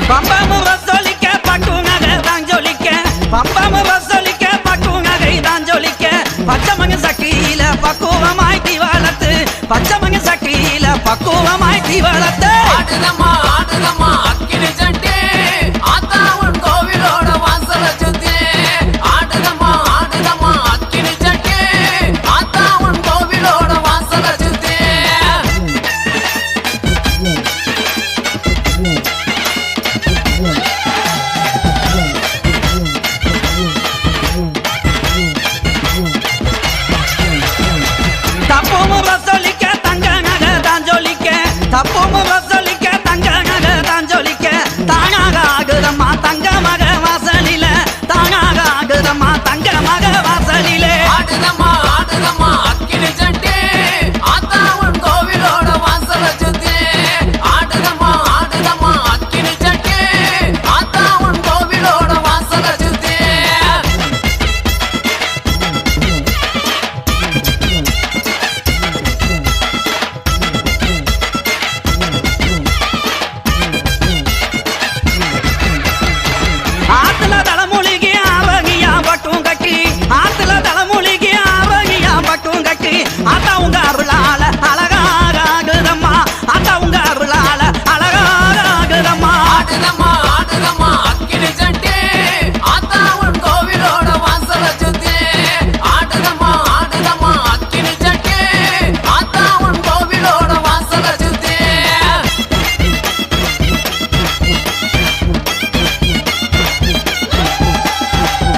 பம்பம் ரசோலிக்க பட்டு நகை தான் ஜொலிக்க பம்பம் ரசோலிக்க பட்டு நகை தான் ஜொலிக்க பச்சமங்க சக்கியில பக்குவமாய் தீவளத்து பச்சமங்க சக்கியில பக்குவமாய் தீவளத்து ஆடுதம்மா ஆடுதம்மா அக்கினி சட்டி ஆத்தா உன் கோவிலோட வாசல சுத்தி ஆடுதம்மா ஆடுதம்மா அக்கினி சட்டி ஆத்தா உன் கோவிலோட வாசல சுத்தி தப்பும் ரசோலிக்க தங்க நகை தான் ஜொலிக்க தப்பும் ரச